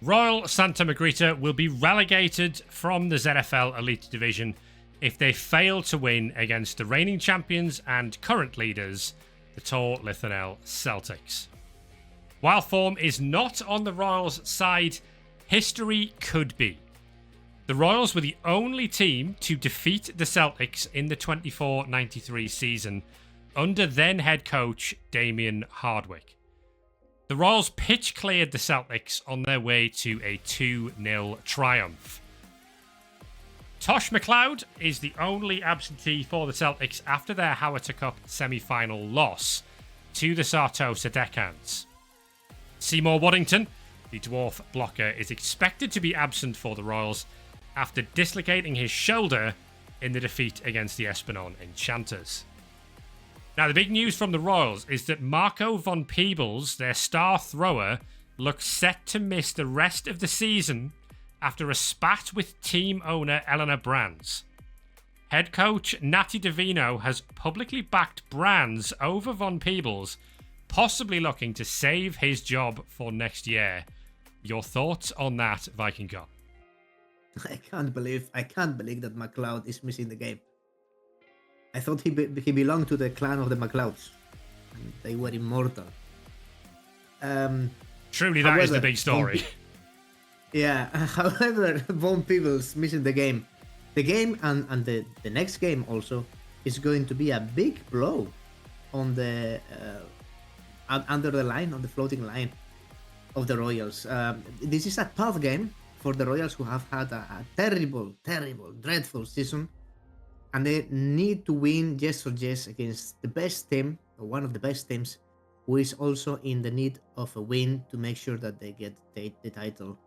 Royal Santa Magritta will be relegated from the ZFL Elite Division if they fail to win against the reigning champions and current leaders, the Tor Lithanel Celtics. While form is not on the Royals' side, history could be. The Royals were the only team to defeat the Celtics in the 24-93 season under then head coach Damien Hardwick. The Royals pitch cleared the Celtics on their way to a 2-0 triumph. Tosh McLeod is the only absentee for the Celtics after their Howard Cup semi-final loss to the Sartosa Deckhands. Seymour Waddington, the dwarf blocker, is expected to be absent for the Royals after dislocating his shoulder in the defeat against the Espanol Enchanters. Now, the big news from the Royals is that Marco von Peebles, their star thrower, looks set to miss the rest of the season after a spat with team owner Eleanor Brands. Head coach Natty Davino has publicly backed Brands over von Peebles, possibly looking to save his job for next year. Your thoughts on that, Viking God? I can't believe that McLeod is missing the game. I thought he belonged to the clan of the McLeods, and they were immortal. Truly, that is the big story. However, Von Peebles missing the game. The game and the next game also is going to be a big blow on the under the line, on the floating line of the Royals. This is a tough game for the Royals, who have had a terrible, dreadful season. And they need to win yes or yes against the best team, or one of the best teams, who is also in the need of a win to make sure that they get the title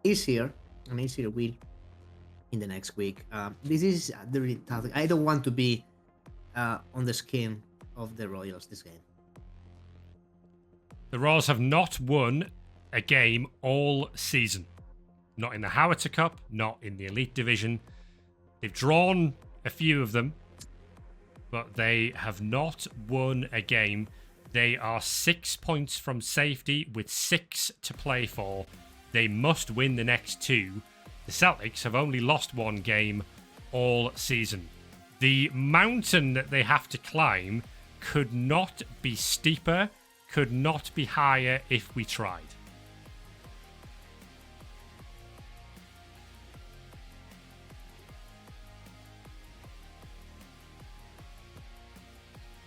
easier win in the next week. This is the really tough. I don't want to be on the skin of the Royals this game. The Royals have not won a game all season. Not in the Howard Cup, not in the Elite Division. They've drawn a few of them, but they have not won a game. They are 6 points from safety with 6 to play for. They must win the next 2. The Celtics have only lost 1 game all season. The mountain that they have to climb could not be steeper, could not be higher if we tried.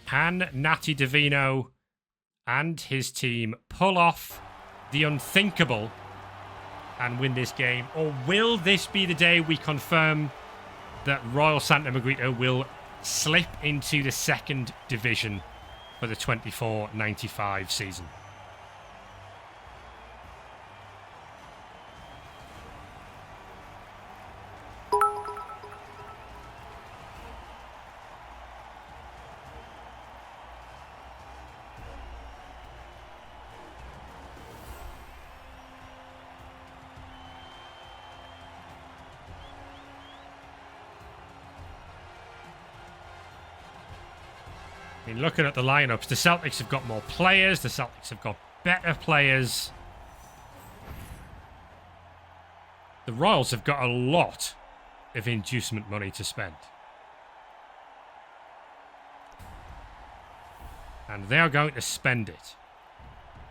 Can Natty Davino and his team pull off the unthinkable and win this game? Or will this be the day we confirm that Royal Santa Magritta will slip into the second division for the 24-95 season? I mean, looking at the lineups, the Celtics have got more players. The Celtics have got better players. The Royals have got a lot of inducement money to spend. And they are going to spend it.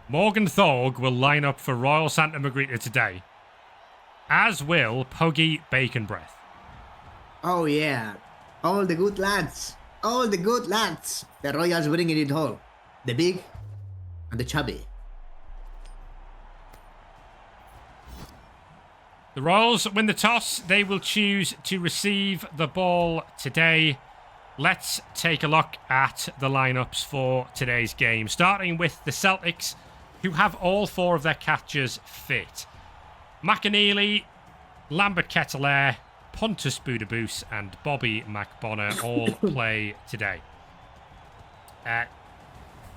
Morgan Thorg will line up for Royal Santa Magritta today, as will Puggy Bacon Breath. Oh yeah, all the good lads. All the good lads. The Royals bringing it all. The big and the chubby. The Royals win the toss. They will choose to receive the ball today. Let's take a look at the lineups for today's game. Starting with the Celtics, who have all 4 of their catchers fit. McAneely, Lambert Ketelaere, Pontus Budaboos and Bobby McBonner all play today.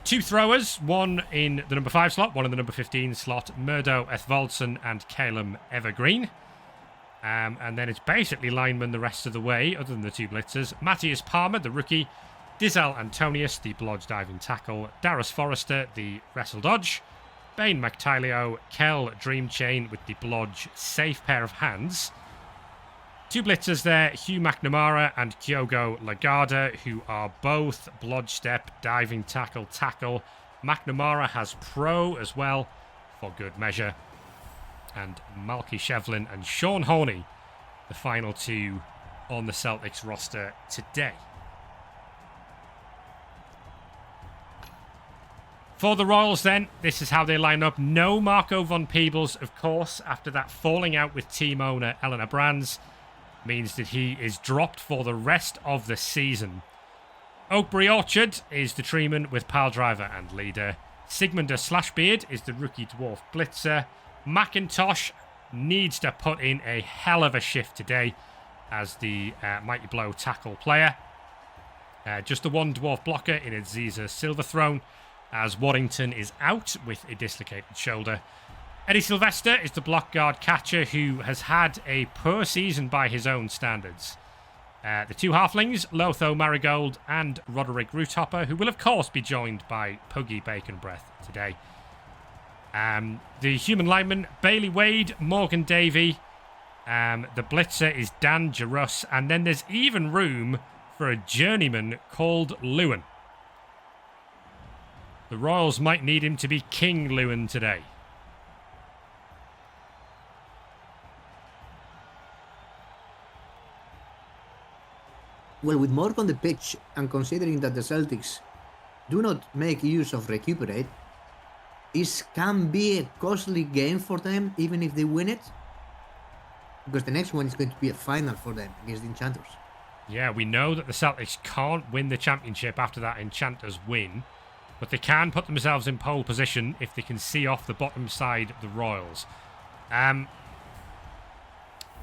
2 throwers, one in the number 5 slot, one in the number 15 slot, Murdo Ethvaldsson and Calum Evergreen. And then it's basically linemen the rest of the way, other than the 2 blitzers. Matthias Palmer, the rookie, Dizal Antonius, the blodge diving tackle, Darius Forrester, the wrestle dodge, Bain McTilio, Kel Dream Chain with the Blodge safe pair of hands. Two blitzers there, Hugh McNamara and Kyogo Lagarda, who are both Blodge step, diving tackle. McNamara has pro as well, for good measure. And Malky Shevlin and Sean Horney, the final two on the Celtics roster today. For the Royals then, this is how they line up. No Marco von Peebles, of course, after that falling out with team owner Eleanor Brands. Means that he is dropped for the rest of the season. Oakbury Orchard is the Treeman with pile driver and leader. Sigmunder Slashbeard is the rookie dwarf blitzer. McIntosh needs to put in a hell of a shift today as the Mighty Blow tackle player. Just the one dwarf blocker in Aziza Silverthrone, as Warrington is out with a dislocated shoulder. Eddie Sylvester is the block guard catcher who has had a poor season by his own standards. The two halflings, Lotho Marigold and Roderick Roothopper, who will of course be joined by Puggy Bacon Breath today. The human lineman, Bailey Wade, Morgan Davey. The blitzer is Dan Jarus, and then there's even room for a journeyman called Lewin. The Royals might need him to be King Lewin today. Well, with Morg on the pitch, and considering that the Celtics do not make use of recuperate, this can be a costly game for them, even if they win it. Because the next one is going to be a final for them against the Enchanters. Yeah, we know that the Celtics can't win the championship after that Enchanters win, but they can put themselves in pole position if they can see off the bottom side of the Royals.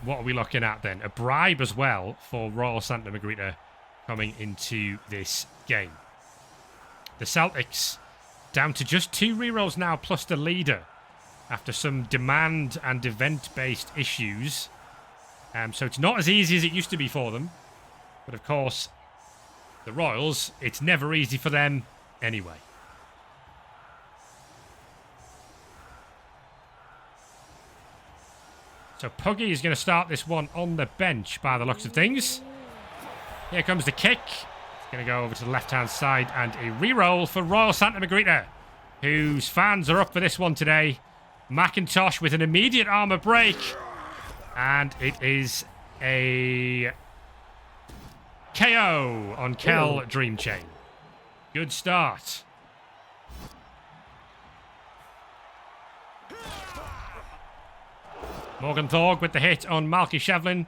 What are we looking at then? A bribe as well for Royal Santa Magritta coming into this game. The Celtics down to just 2 rerolls now plus the leader after some demand and event-based issues. So it's not as easy as it used to be for them. But of course, the Royals, it's never easy for them anyway. So Puggy is going to start this one on the bench by the looks of things. Here comes the kick. It's going to go over to the left-hand side and a reroll for Royal Santa Magritta, whose fans are up for this one today. McIntosh with an immediate armour break. And it is a KO on Kel Dream Chain. Good start. Morgan Thorg with the hit on Malky Shevlin.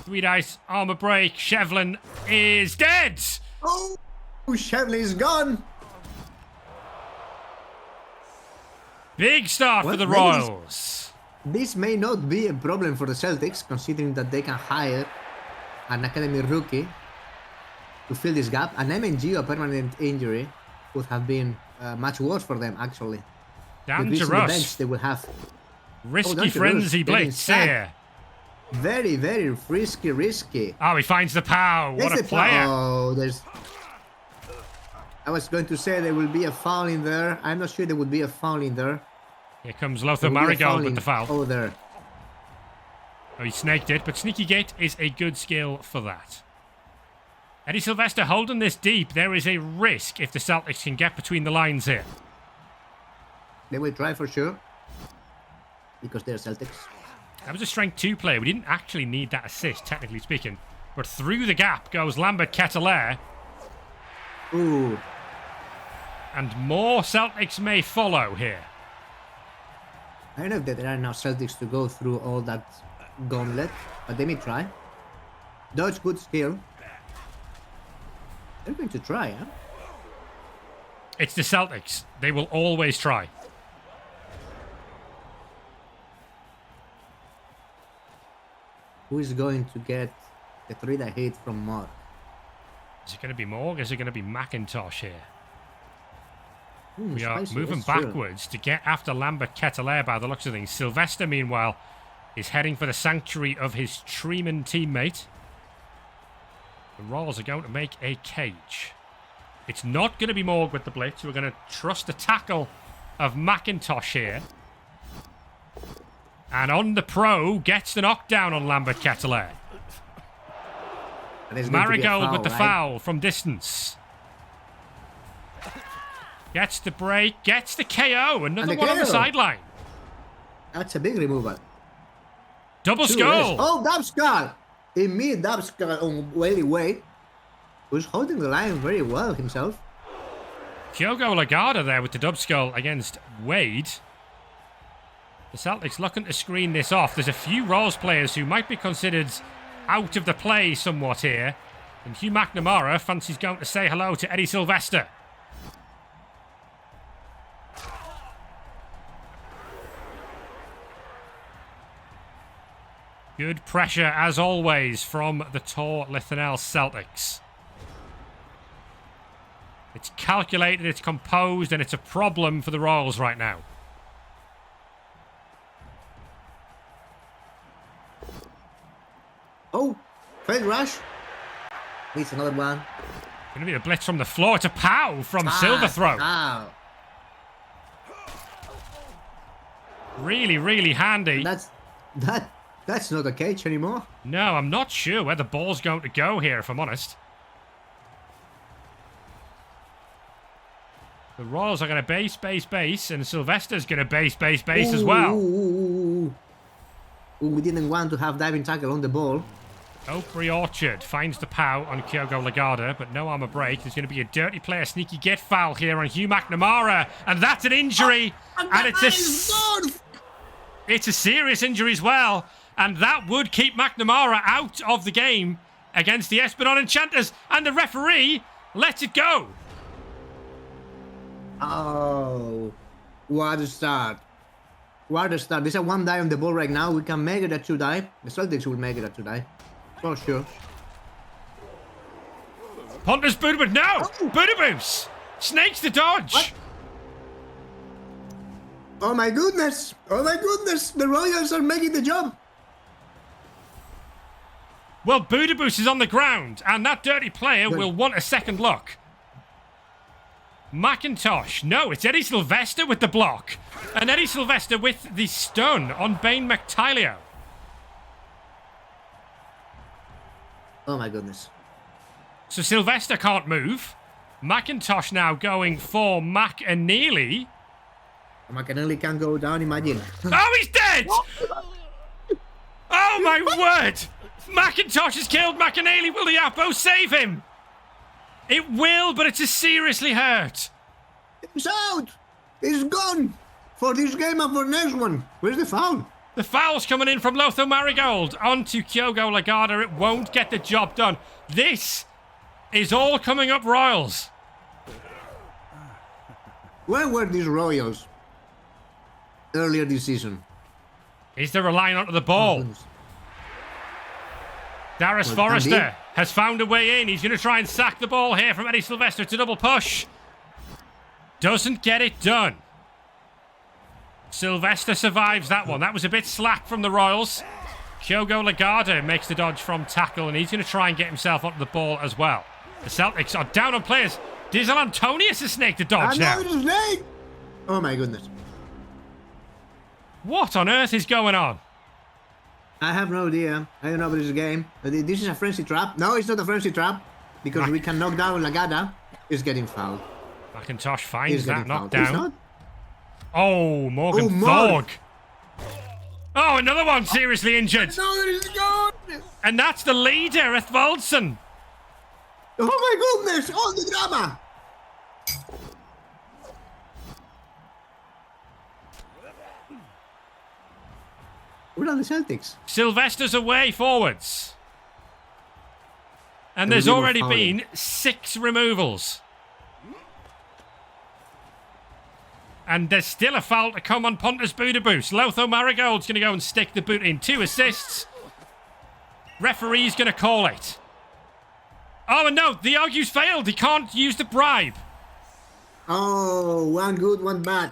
3 dice, armor break. Shevlin is dead. Oh, Shevlin is gone. Big start for the Royals. This may not be a problem for the Celtics, considering that they can hire an academy rookie to fill this gap. An MNG, a permanent injury, would have been much worse for them, actually. Down to Russ. They will have risky frenzy blitz here. Very, very risky. Oh, he finds the pow. What a player. Oh, there's... I was going to say there will be a foul in there. I'm not sure there would be a foul in there. Here comes Lothar Marigold with the foul. Oh, there. Oh, he snaked it, but Sneaky Gate is a good skill for that. Eddie Sylvester holding this deep. There is a risk if the Celtics can get between the lines here. They will try for sure, because they're Celtics. That was a strength 2 player. We didn't actually need that assist, technically speaking. But through the gap goes Lambert Ketelaere. Ooh. And more Celtics may follow here. I don't know if there are enough Celtics to go through all that gauntlet, but they may try. Dodge, good skill. They're going to try, huh? It's the Celtics. They will always try. Who is going to get the 3-die hit from Morg? Is it going to be Morg? Is it going to be McIntosh here? We are spicy, moving backwards to get after Lambert Ketelaere by the looks of things. Sylvester, meanwhile, is heading for the sanctuary of his Treeman teammate. The Royals are going to make a cage. It's not going to be Morg with the blitz. We're going to trust the tackle of McIntosh here. And on the pro, gets the knockdown on Lambert Kettler. Marigold with the foul from distance. Gets the break, gets the KO. Another one on the sideline. That's a big removal. Double skull. Oh, dub skull. Immediate dub skull on Wade. Who's holding the line very well himself. Kyogo Lagarda there with the dub skull against Wade. The Celtics looking to screen this off. There's a few Royals players who might be considered out of the play somewhat here. And Hugh McNamara fancies going to say hello to Eddie Sylvester. Good pressure, as always, from the Tor Lithanel Celtics. It's calculated, it's composed, and it's a problem for the Royals right now. Oh, fake rush. Needs another one. Going to be a blitz from the floor. It's a pow from Silverthroat. Wow. Really, really handy. That's not a cage anymore. No, I'm not sure where the ball's going to go here, if I'm honest. The Royals are going to base, and Sylvester's going to base as well. Ooh, we didn't want to have diving tackle on the ball. Oakbury Orchard finds the pow on Kyogo Lagarda, but no armor break. There's going to be a dirty play, a sneaky get foul here on Hugh McNamara, and that's an injury. And it's a serious injury as well, and that would keep McNamara out of the game against the Esplanade Enchanters, and the referee lets it go. Oh, what a start. What a start. There's a one die on the ball right now. We can make it a two die. The Celtics will make it a two die. For sure. Pontus Budabus, no! Oh. Budabus! Snakes the dodge! What? Oh my goodness! Oh my goodness! The Royals are making the job! Well, Budabus is on the ground, and that dirty player will want a second look. McIntosh. No, it's Eddie Sylvester with the block. And Eddie Sylvester with the stun on Bain McTilio. Oh my goodness. So Sylvester can't move. McIntosh now going for McAneely. McAneely can go down, imagine. Oh, he's dead! Oh my word! McIntosh has killed McAneely. Will the Apo save him? It will, but it's seriously hurt. He's out! He's gone! For this game and for next one. Where's the foul? The foul's coming in from Lothar Marigold onto Kyogo Lagarda. It won't get the job done. This is all coming up Royals. Where were these Royals earlier this season? Is there a line onto the ball? Darius Forrester has found a way in. He's going to try and sack the ball here from Eddie Sylvester to double push. Doesn't get it done. Sylvester survives that one. That was a bit slack from the Royals. Kyogo Lagarda makes the dodge from tackle, and he's going to try and get himself onto the ball as well. The Celtics are down on players. Dizel Antonius has snaked the dodge now. Oh my goodness. What on earth is going on? I have no idea. I don't know about this game. This is a frenzy trap. No, it's not a frenzy trap. Because we can knock down Lagarda. He's getting fouled. McIntosh finds that knockdown. Oh, Morgan Thorg. Oh, another one seriously injured. And that's the leader, Ethvaldsen. Oh my goodness. Oh, the drama. What are the Celtics? Sylvester's away forwards. And there's already been 6 removals. And there's still a foul to come on Pontus Budabus. Lothar Marigold's going to go and stick the boot in. 2 assists. Referee's going to call it. Oh, and no, the argue's failed. He can't use the bribe. Oh, one good, one bad.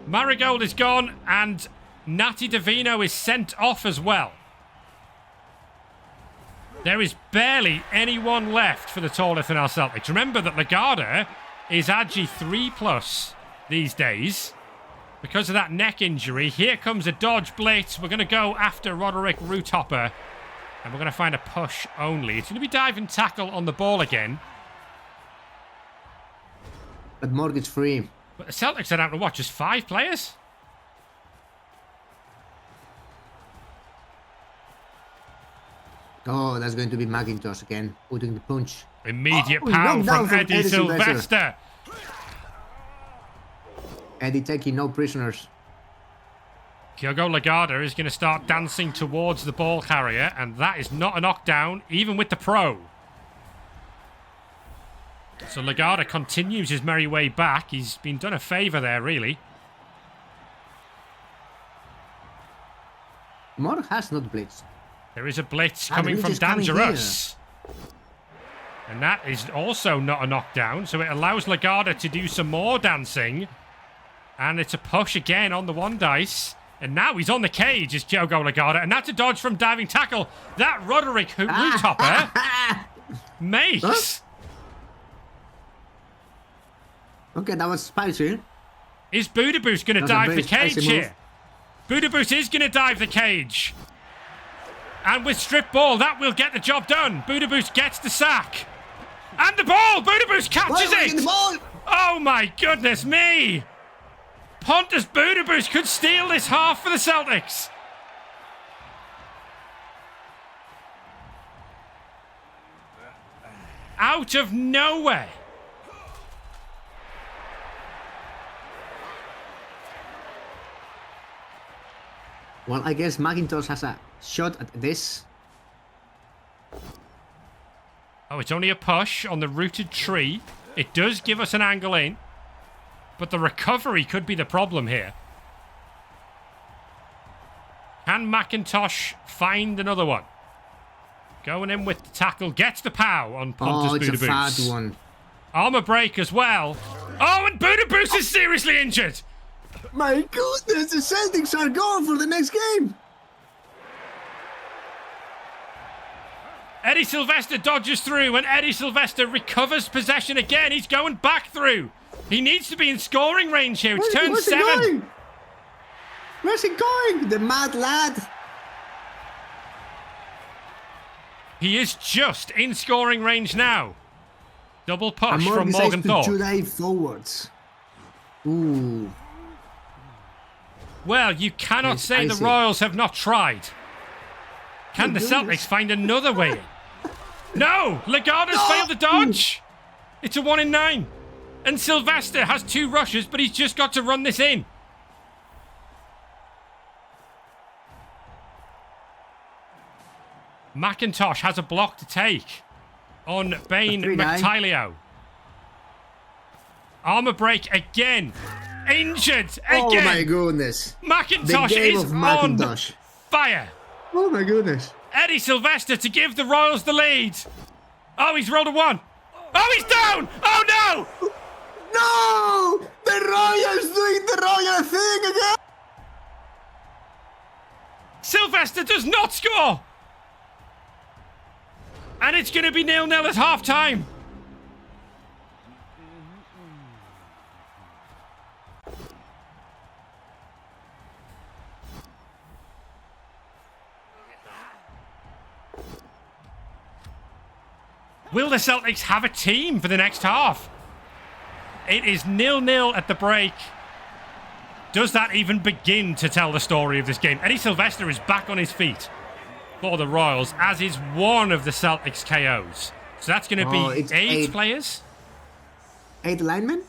Marigold is gone, and Natty Davino is sent off as well. There is barely anyone left for the Tor Lithanel Celtics. Remember that Lagarda is Adji 3+ these days because of that neck injury. Here comes a dodge blitz. We're going to go after Roderick Roothopper, and we're going to find a push only. It's going to be diving tackle on the ball again. But Morgan's free. But the Celtics are down to what? Just 5 players? Oh, that's going to be McIntosh again, putting the punch. Immediate pound from Eddie Sylvester. Eddie taking no prisoners. Kyogo Lagarda is going to start dancing towards the ball carrier, and that is not a knockdown, even with the pro. So Lagarda continues his merry way back. He's been done a favour there, really. Morg has not blitzed. There is a blitz coming from Dangerous. And that is also not a knockdown, so it allows Lagarda to do some more dancing. And it's a push again on the one dice. And now he's on the cage, is Kyogo Lagarda. And that's a dodge from diving tackle. That Roderick Roothopper makes... Huh? Okay, that was spicy. Is Budaboos going to dive the cage here? Budaboos is going to dive the cage. And with strip ball, that will get the job done. Budaboos gets the sack. And the ball! Budaboos catches it! Oh my goodness me! Pontus Budaboos could steal this half for the Celtics. Out of nowhere. Well, I guess McIntosh has a shot at this. Oh, it's only a push on the rooted tree. It does give us an angle in. But the recovery could be the problem here. Can McIntosh find another one? Going in with the tackle. Gets the pow on Pontus Budaboos. It's a fat one. Armour break as well. Oh, and Budaboos is seriously injured. My goodness, the Celtics are going for the next game. Eddie Sylvester dodges through, and Eddie Sylvester recovers possession again. He's going back through. He needs to be in scoring range here. It's turn 7. Where's he going? The mad lad. He is just in scoring range now. Double push from Morgan Thorpe. Today forwards. Ooh. Well, you cannot say the Royals have not tried. Can the Celtics find another way in? No! Lagarda's failed the dodge! It's a 1 in 9. And Sylvester has 2 rushes, but he's just got to run this in. McIntosh has a block to take on Bain McTilio. Armour break again. Injured again. Oh my goodness. McIntosh is on fire. Oh my goodness. Eddie Sylvester to give the Royals the lead. Oh, he's rolled a 1. Oh, he's down. Oh no. No! The Royals doing the Royal thing again! Sylvester does not score! And it's going to be 0-0 at half-time. Will the Celtics have a team for the next half? It is 0-0 at the break. Does that even begin to tell the story of this game? Eddie Sylvester is back on his feet for the Royals, as is one of the Celtics KOs. So that's going to be 8 players? 8 linemen?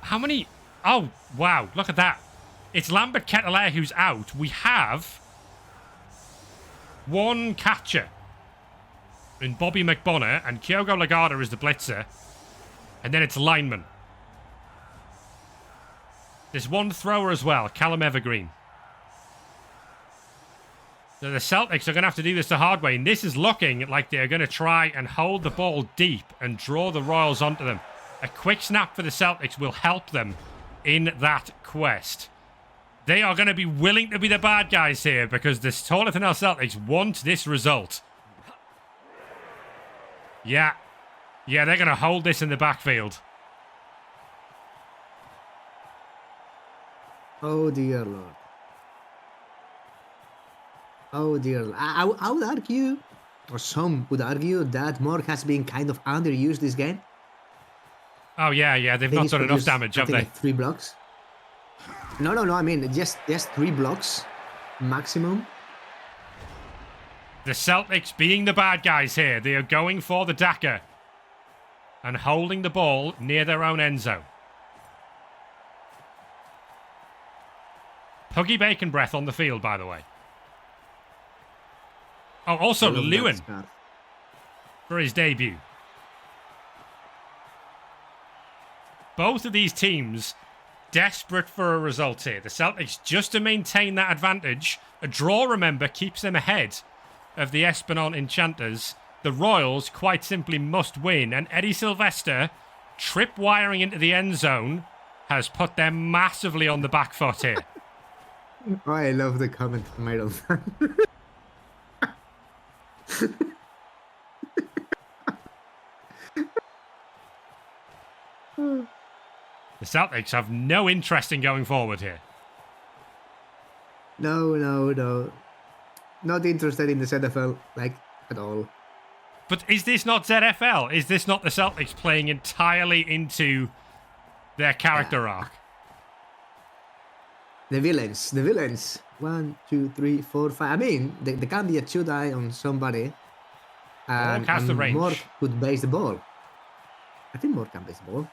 How many? Oh, wow. Look at that. It's Lambert Ketelaere who's out. We have 1 catcher in Bobby McBonner, and Kyogo Lagarda is the blitzer. And then it's linemen. There's 1 thrower as well, Callum Evergreen. So the Celtics are going to have to do this the hard way. And this is looking like they're going to try and hold the ball deep and draw the Royals onto them. A quick snap for the Celtics will help them in that quest. They are going to be willing to be the bad guys here because the Tor Lithanel Celtics want this result. Yeah, they're going to hold this in the backfield. Oh dear Lord. Oh dear. I would argue, or some would argue, that Morg has been kind of underused this game. Oh, yeah. I They've think not he's done enough produced damage, have something they? like 3 blocks. No. I mean, just 3 blocks maximum. The Celtics being the bad guys here. They are going for the Daka and holding the ball near their own end zone. Puggy Bacon Breath on the field, by the way. Oh, also Lewin for his debut. Both of these teams desperate for a result here. The Celtics just to maintain that advantage. A draw, remember, keeps them ahead of the Espinal Enchanters. The Royals quite simply must win. And Eddie Sylvester, tripwiring into the end zone, has put them massively on the back foot here. Oh, I love the comment from Iron Man. The Celtics have no interest in going forward here. No. Not interested in the ZFL, like, at all. But is this not ZFL? Is this not the Celtics playing entirely into their character arc? The villains. 1, 2, 3, 4, 5. I mean, there can be a 2-die on somebody. And has the range. Morg could base the ball. I think Morg can base the ball.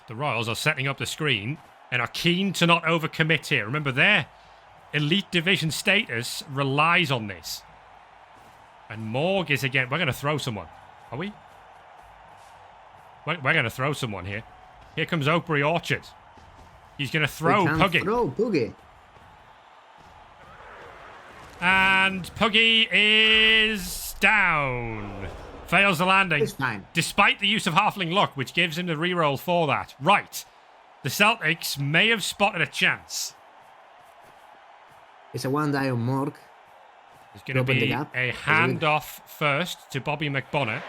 The Royals are setting up the screen and are keen to not overcommit here. Remember, their elite division status relies on this. And Morg is again... We're going to throw someone. Are we? We're going to throw someone here. Here comes Oakbury Orchard. He's going to throw Puggy. And Puggy is down. Fails the landing. It's fine. Despite the use of Halfling Luck, which gives him the reroll for that. Right. The Celtics may have spotted a chance. It's a 1-die on Morg. There's going to be a handoff first to Bobby McBonnet.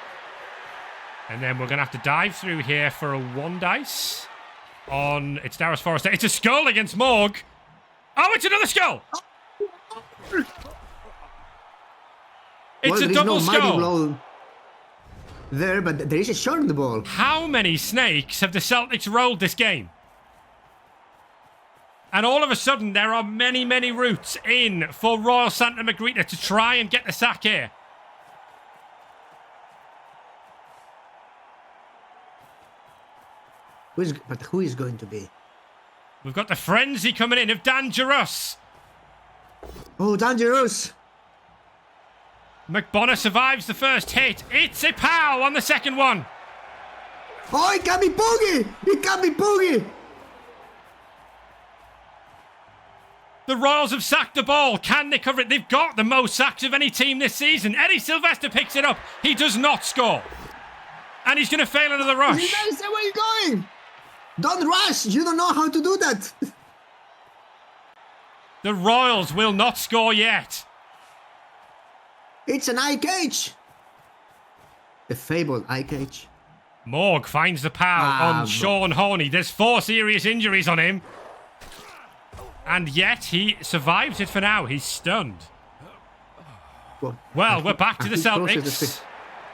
And then we're going to have to dive through here for a 1-dice on... It's Darius Forrester. It's a skull against Morg. Oh, it's another skull. It's a double skull. There, but there is a shot on the ball. How many snakes have the Celtics rolled this game? And all of a sudden, there are many, many routes in for Royal Santa Magritta to try and get the sack here. Who is going to be? We've got the frenzy coming in of Dangerous. Oh, Dangerous. McBonnet survives the first hit. It's a pow on the second one. Oh, it can be Puggy. It can be Puggy. The Royals have sacked the ball. Can they cover it? They've got the most sacks of any team this season. Eddie Sylvester picks it up. He does not score. And he's going to fail another rush. You guys say where you're going. Don't rush. You don't know how to do that. The Royals will not score yet. It's an eye cage. The fabled eye cage. Morg finds the pow on Sean Horney. There's 4 serious injuries on him. And yet he survives it for now. He's stunned. Well, we're back to the Celtics.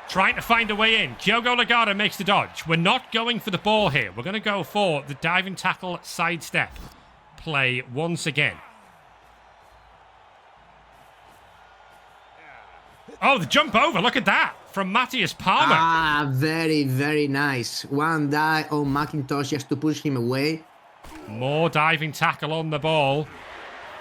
Trying to find a way in. Kyogo Lagada makes the dodge. We're not going for the ball here. We're going to go for the diving tackle sidestep play once again. Oh, the jump over. Look at that. From Matthias Palmer. Ah, very, very nice. 1-die on McIntosh just to push him away. More diving tackle on the ball.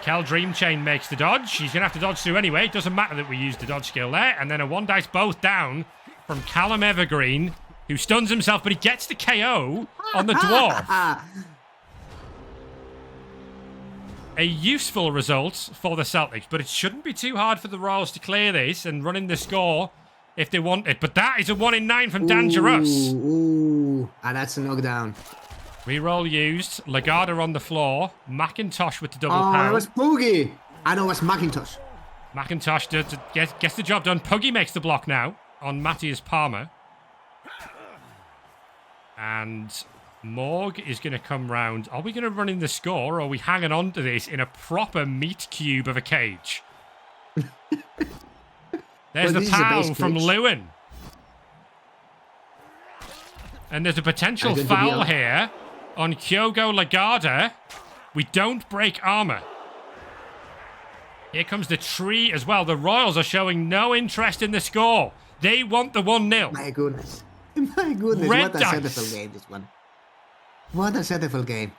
Kel Dreamchain makes the dodge. He's going to have to dodge through anyway. It doesn't matter that we used the dodge skill there. And then a 1-dice both down from Callum Evergreen, who stuns himself, but he gets the KO on the dwarf. A useful result for the Celtics, but it shouldn't be too hard for the Royals to clear this and run in the score if they want it. But that is a 1 in 9 from Dangerous. Ooh, and that's a knockdown. Reroll used. Lagada on the floor. McIntosh with the double pound. Oh, it was Puggy. I know it was McIntosh. McIntosh gets the job done. Puggy makes the block now on Matthias Palmer. And Morg is going to come round. Are we going to run in the score, or are we hanging on to this in a proper meat cube of a cage? There's the pow from Lewin. And there's a potential foul here on Kyogo Lagarde. We don't break armour. Here comes the tree as well. The Royals are showing no interest in the score. They want the 1-0. My goodness. My goodness. Red what a dice. ZFL game, this one. What a ZFL game.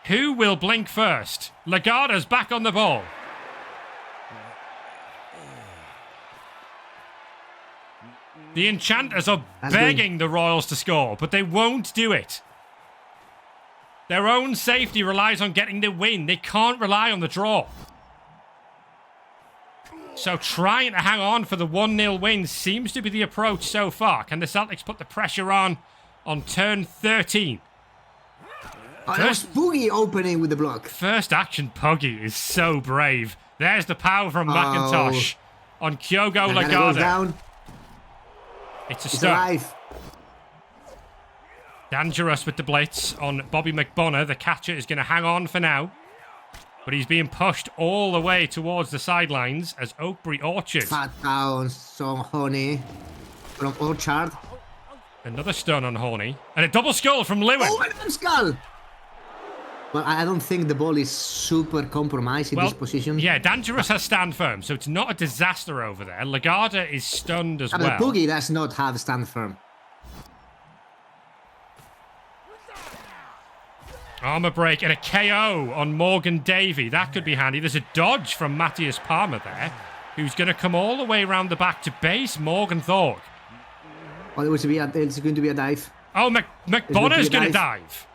Who will blink first? Lagarde's back on the ball. The Enchanters are begging the Royals to score, but they won't do it. Their own safety relies on getting the win. They can't rely on the draw. So trying to hang on for the 1-0 win seems to be the approach so far. Can the Celtics put the pressure on turn 13? Oh, that was Puggy opening with the block. First action, Puggy is so brave. There's the power from McIntosh on Kyogo Lagarde. It's a start. Dangerous with the blitz on Bobby McBonner. The catcher is going to hang on for now. But he's being pushed all the way towards the sidelines as Oakbury Orchard. Fat down, so Honey from Orchard. Another stun on Horney. And a double skull from Lewin. Oh, and skull! Well, I don't think the ball is super compromised in this position. Yeah, Dangerous has stand firm, so it's not a disaster over there. Lagarde is stunned as well. But Puggy does not have stand firm. Armour break and a KO on Morgan Davey. That could be handy. There's a dodge from Matthias Palmer there, who's going to come all the way around the back to base Morgan Thorg. Oh, it's going to be a dive. Oh, McBonner's going to dive.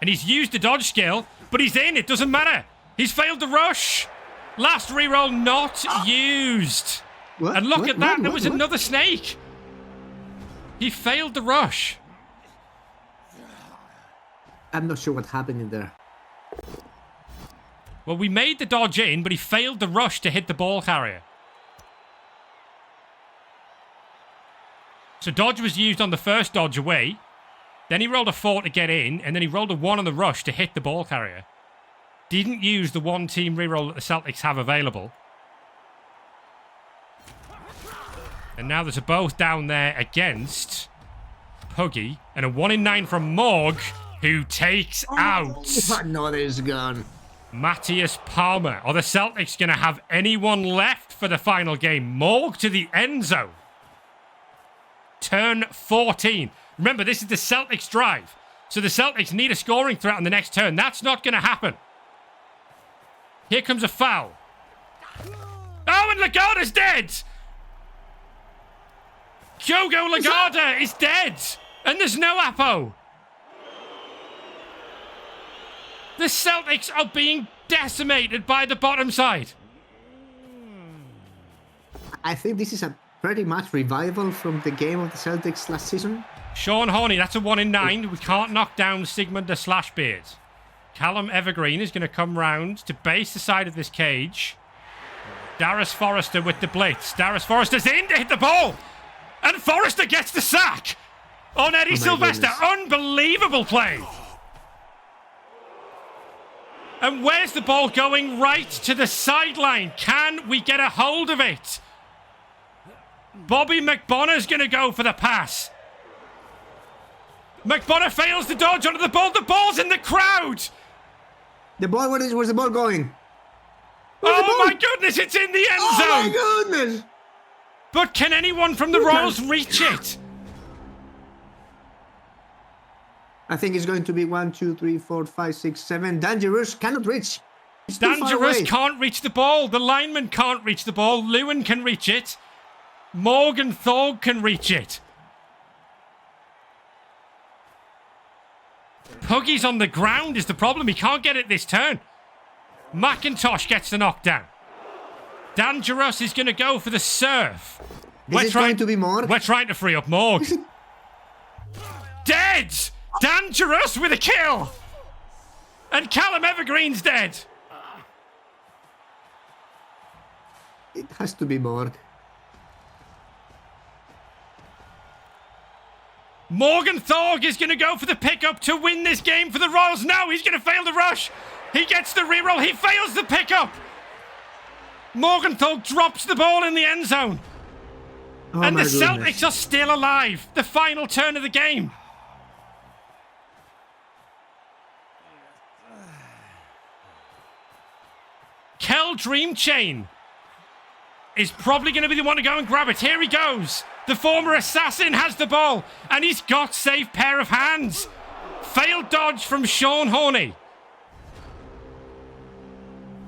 And he's used the dodge skill, but he's in. It doesn't matter. He's failed the rush. Last reroll not used. What? And look at that. There was another snake. He failed the rush. I'm not sure what happened in there. Well, we made the dodge in, but he failed the rush to hit the ball carrier. So dodge was used on the first dodge away. Then he rolled a 4 to get in, and then he rolled a 1 on the rush to hit the ball carrier. Didn't use the one team reroll that the Celtics have available. And now there's a both down there against Puggy, and a 1 in 9 from Morg, who takes out Another gun. Matthias Palmer. Are the Celtics going to have anyone left for the final game? Morg to the end zone. Turn 14. Remember, this is the Celtics drive. So the Celtics need a scoring threat on the next turn. That's not going to happen. Here comes a foul. Oh, and Lagarde's dead. Kyogo Lagarde is dead. And there's no Apo. The Celtics are being decimated by the bottom side. I think this is a pretty much revival from the game of the Celtics last season. Sean Horney, that's a 1 in 9. We can't knock down Sigmund the Slashbeard. Callum Evergreen is going to come round to base the side of this cage. Darius Forrester with the blitz. Darius Forrester's in to hit the ball. And Forrester gets the sack on Eddie Sylvester. Goodness. Unbelievable play. And where's the ball going? Right to the sideline. Can we get a hold of it? Bobby McBonner's going to go for the pass. McBonner fails to dodge onto the ball. The ball's in the crowd. The ball, where's the ball going? Oh my goodness, it's in the end zone. Oh my goodness. But can anyone from the Royals reach it? I think it's going to be 1, 2, 3, 4, 5, 6, 7. Dangerous cannot reach. It's too far Dangerous away. can't reach the ball. The lineman can't reach the ball. Lewin can reach it. Morgan Thorg can reach it. Puggy's on the ground is the problem. He can't get it this turn. McIntosh gets the knockdown. Dangerous is going to go for the surf. This is going to be Morg. We're trying to free up Morg. Dead! Dangerous with a kill! And Callum Evergreen's dead. It has to be Morg. Morgan Thorg is going to go for the pickup to win this game for the Royals. No, he's going to fail the rush. He gets the reroll. He fails the pickup. Morgan Thorg drops the ball in the end zone. And the Celtics are still alive. The final turn of the game. Kel Dream Chain is probably going to be the one to go and grab it. Here he goes. The former assassin has the ball, and he's got safe pair of hands. Failed dodge from Sean Horney.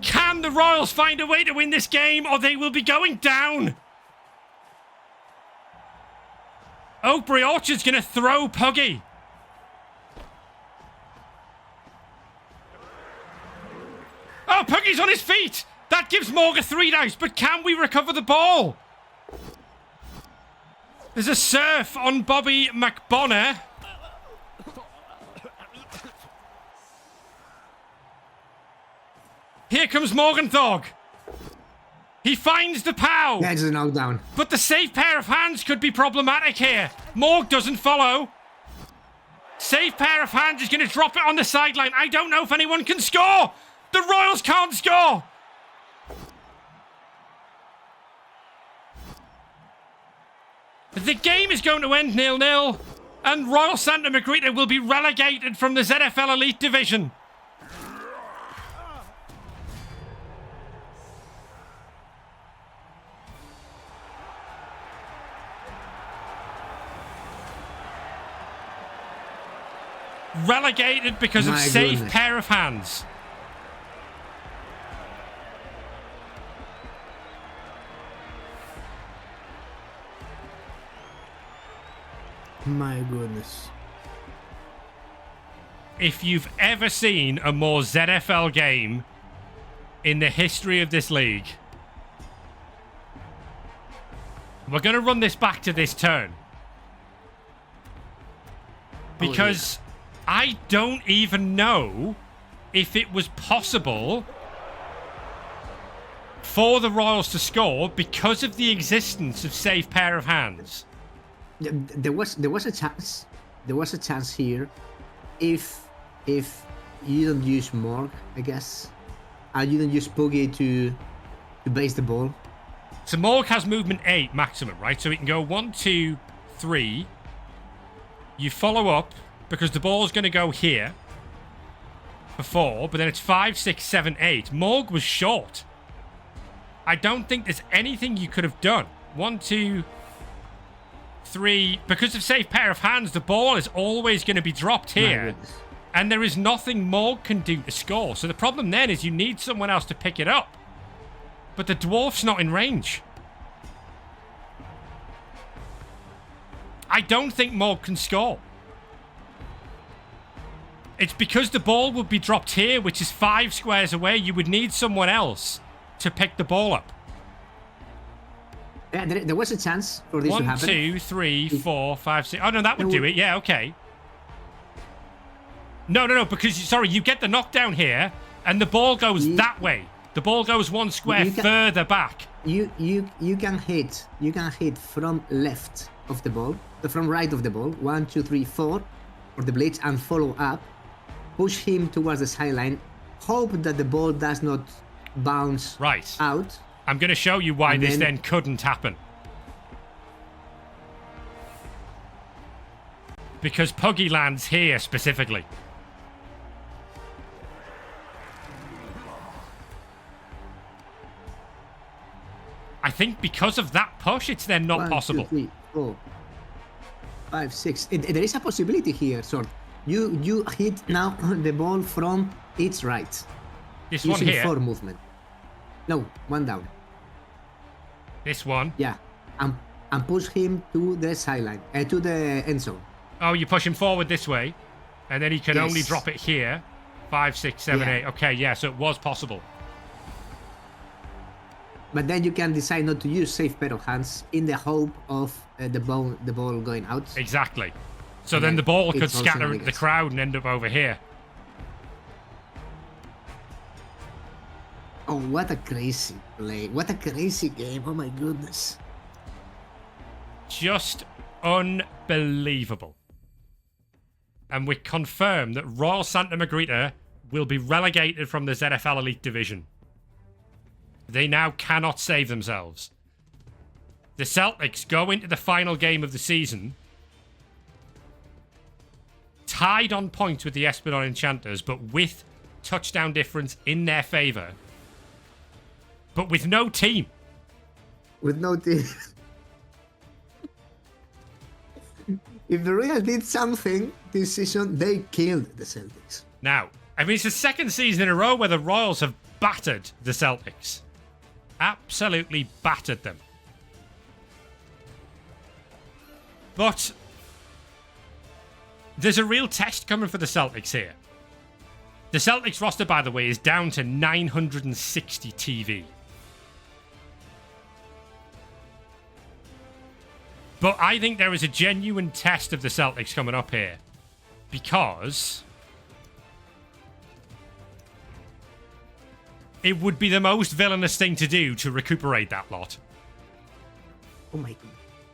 Can the Royals find a way to win this game, or they will be going down? Oakbury Orchard's going to throw Puggy. Oh, Puggy's on his feet. That gives Morgan 3 dice, but can we recover the ball? There's a surf on Bobby McBonner. Here comes Morgan Thorg. He finds the POW. That's a knockdown. But the safe pair of hands could be problematic here. Morg doesn't follow. Safe pair of hands is going to drop it on the sideline. I don't know if anyone can score. The Royals can't score. The game is going to end 0-0, and Royal Santa Magritta will be relegated from the ZFL Elite Division. Relegated because of safe pair of hands. My goodness. If you've ever seen a more ZFL game in the history of this league, we're going to run this back to this turn. Because I don't even know if it was possible for the Royals to score because of the existence of safe pair of hands. There was a chance. There was a chance here, if you don't use Morg, I guess, and you don't use Puggy to base the ball. So Morg has movement 8 maximum, right? So he can go 1, 2, 3. You follow up because the ball's going to go here for 4, but then it's 5, 6, 7, 8. Morg was short. I don't think there's anything you could have done. 1, 2, 3. Because of safe pair of hands, the ball is always going to be dropped here. And there is nothing Morg can do to score. So the problem then is you need someone else to pick it up. But the dwarf's not in range. I don't think Morg can score. It's because the ball would be dropped here, which is 5 squares away. You would need someone else to pick the ball up. Yeah, there was a chance for this to happen. 1, 2, 3, 4, 5, 6. Oh, no, that would do it. Yeah, okay. No, because, sorry, you get the knockdown here, and the ball goes that way. The ball goes 1 square further back. You can hit from left of the ball, from right of the ball. 1, 2, 3, 4 for the blitz, and follow up. Push him towards the sideline. Hope that the ball does not bounce out. I'm going to show you why this then couldn't happen. Because Puggy lands here specifically. I think because of that push, it's then not possible. 1, 2, 3, 4, 5, 6. There is a possibility here, sort. You hit now the ball from its right. This one here. 4 movement. No, 1 down. This one. Yeah, and push him to the sideline, to the end zone. Oh, you push him forward this way, and then he can only drop it here. 5, 6, 7, 8. Okay, yeah, so it was possible. But then you can decide not to use safe pair of hands in the hope of the ball going out. Exactly. So then the ball could scatter the crowd and end up over here. Oh, what a crazy play. What a crazy game. Oh my goodness. Just unbelievable. and we confirm that Royal Santa Magritta will be relegated from the ZFL Elite Division. They now cannot save themselves. The Celtics go into the final game of the season tied on points with the Esplanade Enchanters, but with touchdown difference in their favour. But with no team. With no team. If the Royals did something this season, they killed the Celtics. Now, I mean, it's the second season in a row where the Royals have battered the Celtics. Absolutely battered them. But there's a real test coming for the Celtics here. The Celtics roster, by the way, is down to 960 TV. But I think there is a genuine test of the Celtics coming up here. Because it would be the most villainous thing to do to recuperate that lot. Oh my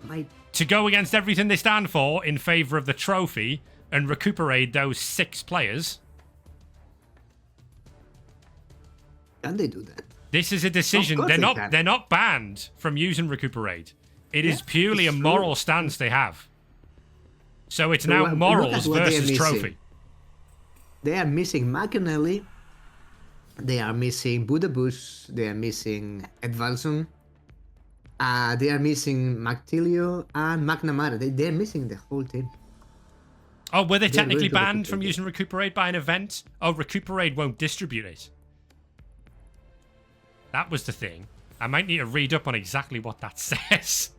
God. To go against everything they stand for in favour of the trophy and recuperate those 6 players. Can they do that? This is a decision. They're not banned from using recuperate. It is purely a moral stance they have. So it's now morals versus trophy. They are missing McAnally. They are missing Budabush. They are missing Edvalson. They are missing McTilio and McNamara. They're missing the whole team. Oh, were they technically banned from using Recuperate by an event? Oh, Recuperate won't distribute it. That was the thing. I might need to read up on exactly what that says.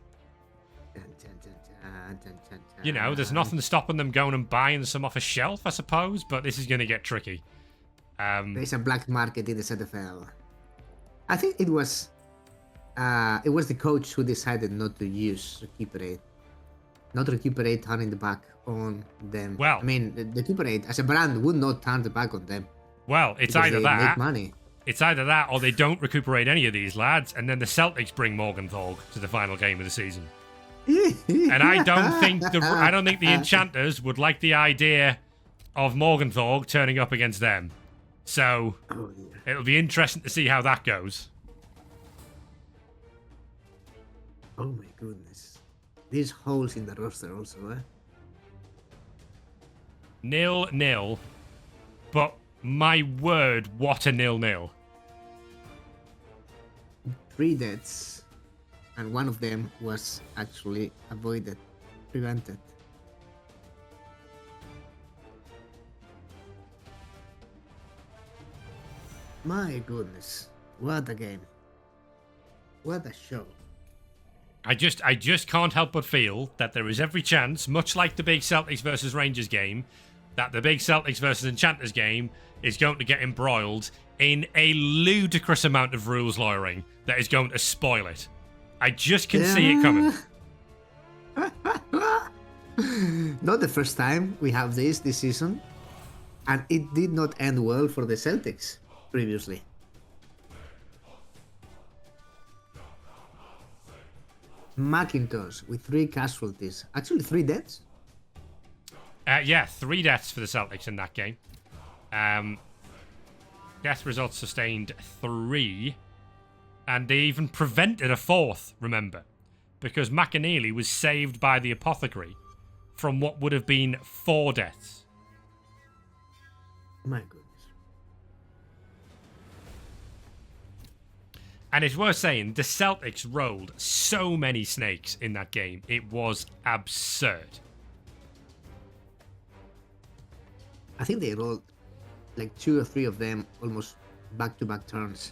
You know, there's nothing stopping them going and buying some off a shelf, I suppose, but this is going to get tricky. There's a black market in the ZFL. I think it was the coach who decided not to use Recuperate. Not Recuperate turning the back on them. Well, I mean, the Recuperate as a brand would not turn the back on them. Well, it's either that. Make money. It's either that or they don't recuperate any of these lads, and then the Celtics bring Morgenthau to the final game of the season. And I don't think the Enchanters would like the idea of Morgenthau turning up against them. So it'll be interesting to see how that goes. Oh my goodness. These holes in the roster also, eh? 0-0. But my word, what a 0-0. 3 deaths. And one of them was actually avoided, prevented. My goodness. What a game. What a show. I just can't help but feel that there is every chance, much like the big Celtics versus Rangers game, that the big Celtics versus Enchanters game is going to get embroiled in a ludicrous amount of rules lawyering that is going to spoil it. I just can see it coming. Not the first time we have this season, and it did not end well for the Celtics previously. McIntosh with 3 casualties. Actually, 3 deaths. Yeah, 3 deaths for the Celtics in that game. Death results sustained 3. And they even prevented a 4th, remember. Because McAneely was saved by the Apothecary from what would have been 4 deaths. My goodness. And it's worth saying, the Celtics rolled so many snakes in that game. It was absurd. I think they rolled like 2 or 3 of them almost back-to-back turns.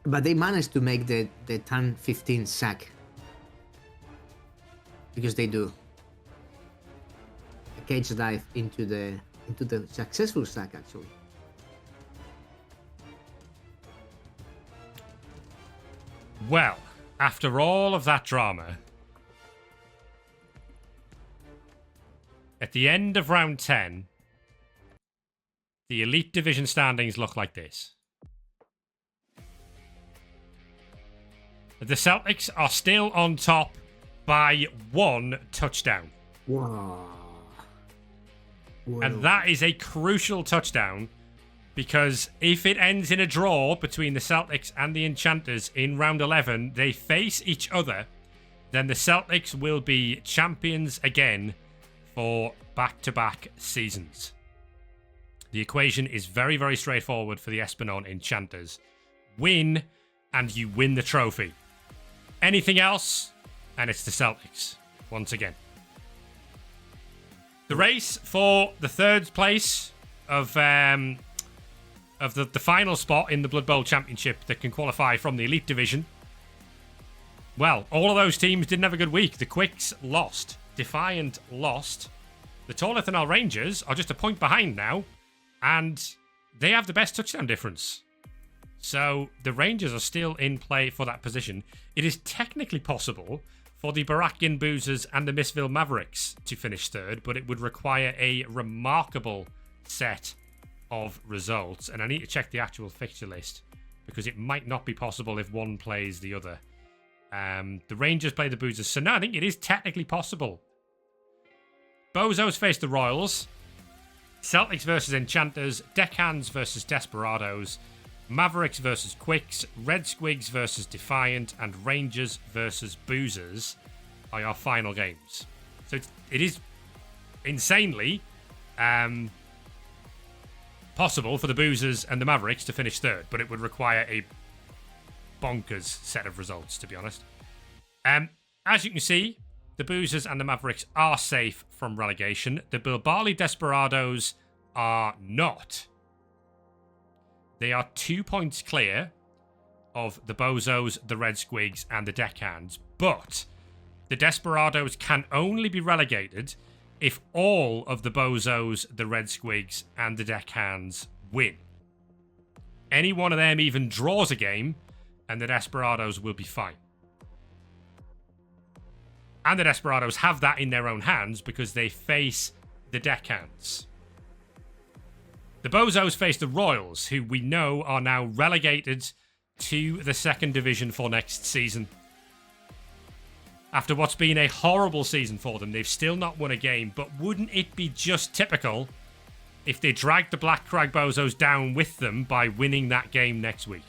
But they managed to make the turn 15 sack. Because they do. A cage dive into the successful sack, actually. Well, after all of that drama, at the end of round 10, the Elite Division standings look like this. The Celtics are still on top by 1 touchdown. Wow. And that is a crucial touchdown, because if it ends in a draw between the Celtics and the Enchanters in round 11, they face each other, then the Celtics will be champions again for back-to-back seasons. The equation is very, very straightforward for the Espinal Enchanters. Win, and you win the trophy. Anything else, and it's the Celtics, once again. The race for the third place of the final spot in the Blood Bowl Championship that can qualify from the Elite Division. Well, all of those teams didn't have a good week. The Quicks lost. Defiant lost. The Tor Lithanel Rangers are just a point behind now, and they have the best touchdown difference. So the Rangers are still in play for that position. It is technically possible for the Barakian Boozers and the Missville Mavericks to finish third, but it would require a remarkable set of results. And I need to check the actual fixture list, because it might not be possible if one plays the other. The Rangers play the Boozers, so no, I think it is technically possible. Bozos face the Royals. Celtics versus Enchanters. Deckhands versus Desperados. Mavericks versus Quicks. Red Squigs versus Defiant. And Rangers versus Boozers are your final games. So it is insanely possible for the Boozers and the Mavericks to finish third, but it would require a bonkers set of results, to be honest. As you can see, the Boozers and the Mavericks are safe from relegation. The Bilbali Desperados are not. They are 2 points clear of the Bozos, the Red Squigs, and the Deckhands. But the Desperados can only be relegated if all of the Bozos, the Red Squigs, and the Deckhands win. Any one of them even draws a game, and the Desperados will be fine. And the Desperados have that in their own hands because they face the Deckhands. The Bozos face the Royals, who we know are now relegated to the second division for next season. After what's been a horrible season for them, they've still not won a game, but wouldn't it be just typical if they dragged the Black Crag Bozos down with them by winning that game next week?